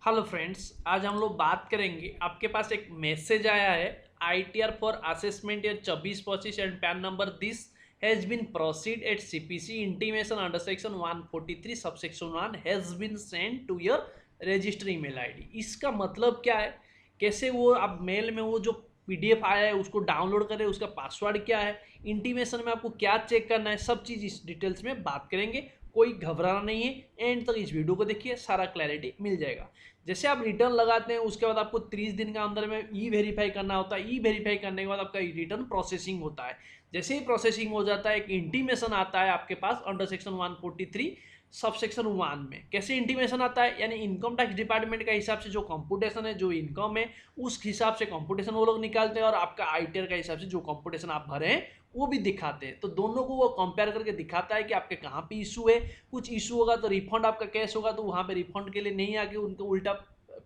Hello friends, आज हम लोग बात करेंगे। आपके पास एक मैसेज आया है, ITR for assessment year 24-25 and PAN number this has been proceed at CPC intimation under section 143 subsection 1 has been send to your register email ID. इसका मतलब क्या है, कैसे वो आप मेल में वो जो पीडीएफ आया है उसको डाउनलोड करें, उसका पासवर्ड क्या है, इंटीमेशन में आपको क्या चेक करना है, सब चीज़ इस डिटेल्स में बात करेंगे। कोई घबराना नहीं है, एंड तक इस वीडियो को देखिए, सारा क्लैरिटी मिल जाएगा। जैसे आप रिटर्न लगाते हैं उसके बाद आपको 30 दिन का अंदर में ई वेरीफाई करना होता है। ई वेरीफाई करने के बाद आपका रिटर्न प्रोसेसिंग होता है। जैसे ही प्रोसेसिंग हो जाता है एक इंटीमेशन आता है आपके पास अंडर सेक्शन 143 सब सेक्शन 1 में। कैसे इंटीमेशन आता है, यानी इनकम टैक्स डिपार्टमेंट का हिसाब से जो कंप्यूटेशन है, जो इनकम है उस हिसाब से कंप्यूटेशन वो लोग निकालते हैं, और आपका आईटीआर का हिसाब से जो कंप्यूटेशन आप भरे हैं वो भी दिखाते हैं। तो दोनों को वो कंपेयर करके दिखाता है कि आपके कहाँ पे इशू है। कुछ इशू होगा तो रिफंड आपका कैश होगा, तो वहाँ पे रिफंड के लिए नहीं आके उनको उल्टा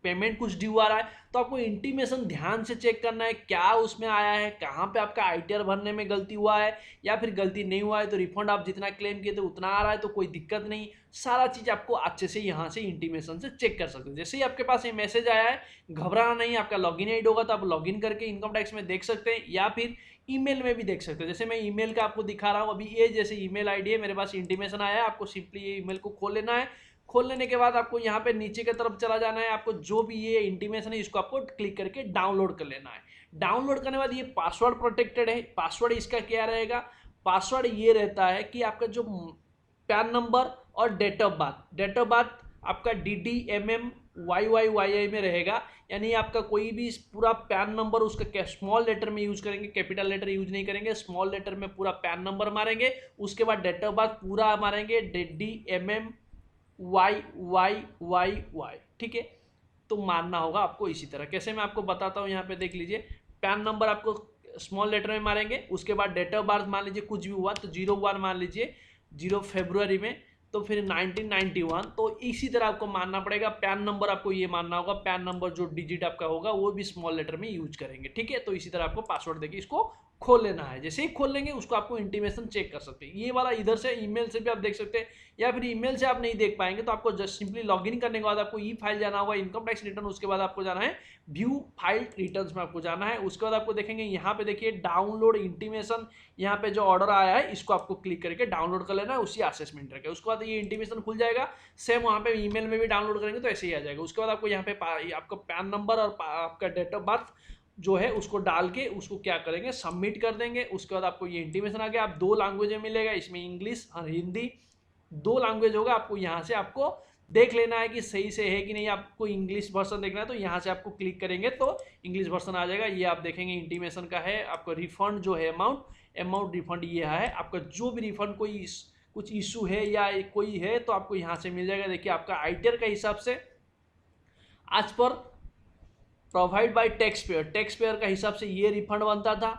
पेमेंट कुछ ड्यू आ रहा है। तो आपको इंटीमेशन ध्यान से चेक करना है क्या उसमें आया है, कहाँ पे आपका आईटीआर भरने में गलती हुआ है, या फिर गलती नहीं हुआ है तो रिफंड आप जितना क्लेम किए थे उतना आ रहा है तो कोई दिक्कत नहीं। सारा चीज़ आपको अच्छे से यहाँ से इंटीमेशन से चेक कर सकते हो। जैसे ही आपके पास ये मैसेज आया है, घबराना नहीं, आपका लॉगिन आईडी होगा तो आप लॉगिन करके इनकम टैक्स में देख सकते हैं, या फिर ईमेल में भी देख सकते हैं। जैसे मैं ईमेल का आपको दिखा रहा हूँ अभी, ये जैसे ईमेल आईडी है मेरे पास, इंटीमेशन आया है। आपको सिंपली ये ईमेल को खोल लेना है। खोल लेने के बाद आपको यहाँ पे नीचे की तरफ चला जाना है। आपको जो भी ये इंटीमेशन है इसको आपको क्लिक करके डाउनलोड कर लेना है। डाउनलोड करने के बाद ये पासवर्ड प्रोटेक्टेड है। पासवर्ड इसका क्या रहेगा, पासवर्ड ये रहता है कि आपका जो पैन नंबर और डेट ऑफ बर्थ आपका DDMM YYYI में रहेगा। यानी आपका कोई भी पूरा पैन नंबर उसका स्मॉल लेटर में यूज करेंगे, कैपिटल लेटर यूज नहीं करेंगे, स्मॉल लेटर में पूरा पैन नंबर मारेंगे। उसके बाद डेट ऑफ बर्थ पूरा मारेंगे, DDMM YYYY। ठीक है, तो मानना होगा आपको इसी तरह। कैसे मैं आपको बताता हूँ, यहाँ पे देख लीजिए। पैन नंबर आपको स्मॉल लेटर में मारेंगे, उसके बाद डेट ऑफ बर्थ मान लीजिए कुछ भी हुआ तो 01 मान लीजिए, 0 फरवरी में, तो फिर 1991। तो इसी तरह आपको मानना पड़ेगा। पैन नंबर आपको ये मानना होगा, पैन नंबर जो डिजिट आपका होगा वो भी स्मॉल लेटर में यूज करेंगे। ठीक है, तो इसी तरह आपको पासवर्ड देके इसको खोल लेना है। जैसे ही खोल लेंगे उसको आपको इंटीमेशन चेक कर सकते हैं। ये वाला इधर से ईमेल से भी आप देख सकते हैं, या फिर ईमेल से आप नहीं देख पाएंगे तो आपको जस्ट सिंपली लॉगिन करने के बाद आपको ई फाइल जाना होगा, इनकम टैक्स रिटर्न। उसके बाद आपको जाना है व्यू फाइल रिटर्न्स में, आपको जाना है। उसके बाद आपको देखेंगे यहाँ पे देखिए डाउनलोड इंटीमेशन, यहाँ पे जो ऑर्डर आया है इसको आपको क्लिक करके डाउनलोड कर लेना है उसी असेसमेंट करके। उसके बाद ये इंटीमेशन खुल जाएगा। सेम वहाँ पे ईमेल में भी डाउनलोड करेंगे तो ऐसे ही आ जाएगा। उसके बाद आपको यहाँ पे आपका पैन नंबर और आपका डेट ऑफ बर्थ जो है उसको डाल के उसको क्या करेंगे, सबमिट कर देंगे। उसके बाद आपको ये इंटीमेशन आ गया। आप 2 लैंग्वेज में मिलेगा, इसमें इंग्लिश और हिंदी 2 लैंग्वेज होगा। आपको यहाँ से आपको देख लेना है कि सही से है कि नहीं। आपको इंग्लिश वर्जन देखना है तो यहाँ से आपको क्लिक करेंगे तो इंग्लिश वर्जन आ जाएगा। ये आप देखेंगे इंटीमेशन का है। आपको रिफंड जो है अमाउंट रिफंड ये है। आपका जो भी रिफंड कोई कुछ इशू है या कोई है तो आपको यहाँ से मिल जाएगा। देखिए आपका आईटीआर का हिसाब से आज पर प्रोवाइड बाय टैक्स पेयर का हिसाब से ये रिफंड बनता था,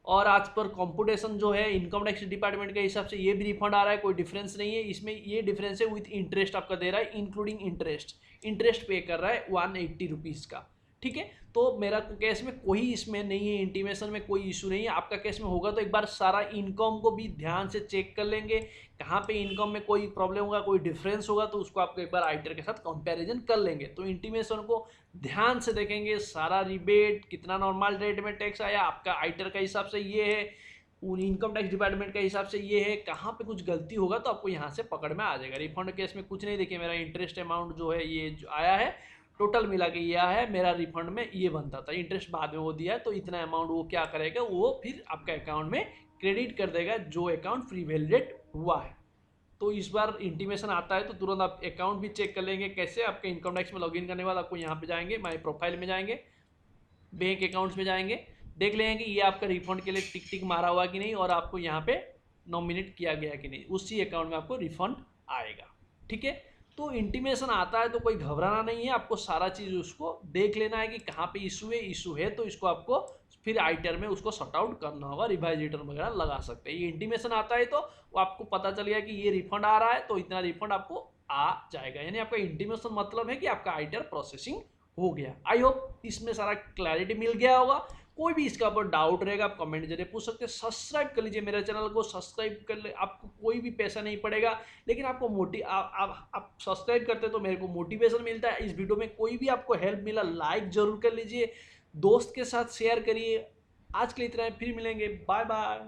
और आज पर कंप्यूटेशन जो है इनकम टैक्स डिपार्टमेंट के हिसाब से ये भी रिफंड आ रहा है। कोई डिफरेंस नहीं है इसमें। ये डिफरेंस है विथ इंटरेस्ट आपका दे रहा है, इंक्लूडिंग इंटरेस्ट पे कर रहा है 180 रुपीज़ का। ठीक है, तो मेरा केस में कोई इसमें नहीं है, इंटीमेशन में कोई इशू नहीं है। आपका केस में होगा तो एक बार सारा इनकम को भी ध्यान से चेक कर लेंगे, कहाँ पे इनकम में कोई प्रॉब्लम होगा, कोई डिफरेंस होगा तो उसको आपको एक बार आईटीआर के साथ कंपैरिजन कर लेंगे। तो इंटीमेशन को ध्यान से देखेंगे, सारा रिबेट कितना नॉर्मल रेट में टैक्स आया, आपका आईटीआर का हिसाब से ये है, इनकम टैक्स डिपार्टमेंट के हिसाब से ये है, कहाँ पे कुछ गलती होगा तो आपको यहाँ से पकड़ में आ जाएगा। रिफंड केस में कुछ नहीं, देखिए मेरा इंटरेस्ट अमाउंट जो है ये जो आया है टोटल मिला के यह है, मेरा रिफंड में ये बनता था, इंटरेस्ट बाद में वो दिया है तो इतना अमाउंट वो क्या करेगा, वो फिर आपका अकाउंट में क्रेडिट कर देगा जो अकाउंट फ्री वैलिडेट हुआ है। तो इस बार इंटीमेशन आता है तो तुरंत आप अकाउंट भी चेक कर लेंगे। कैसे, आपके इनकम टैक्स में लॉगिन करने के बाद आपको यहाँ पे जाएंगे, माई प्रोफाइल में जाएंगे, बैंक अकाउंट्स में जाएंगे, देख लेंगे कि ये आपका रिफंड के लिए टिक टिक मारा हुआ कि नहीं, और आपको यहाँ पे नॉमिनेट किया गया कि नहीं, उसी अकाउंट में आपको रिफंड आएगा। ठीक है, तो इंटीमेशन आता है तो कोई घबराना नहीं है। आपको सारा चीज़ उसको देख लेना है कि कहाँ पे इशू है तो इसको आपको फिर आईटीआर में उसको सॉर्ट आउट करना होगा, रिवाइज रिटर्न वगैरह लगा सकते हैं। ये इंटीमेशन आता है तो वो आपको पता चल गया कि ये रिफंड आ रहा है तो इतना रिफंड आपको आ जाएगा। यानी आपका इंटीमेशन मतलब है कि आपका आईटीआर प्रोसेसिंग हो गया। आई होप इसमें सारा क्लैरिटी मिल गया होगा। कोई भी इसका ऊपर डाउट रहेगा आप कमेंट जरिए पूछ सकते हैं। सब्सक्राइब कर लीजिए मेरे चैनल को, सब्सक्राइब कर ले, आपको कोई भी पैसा नहीं पड़ेगा, लेकिन आपको आप सब्सक्राइब करते तो मेरे को मोटिवेशन मिलता है। इस वीडियो में कोई भी आपको हेल्प मिला लाइक जरूर कर लीजिए, दोस्त के साथ शेयर करिए। आज के लिए इतना है, फिर मिलेंगे, बाय बाय।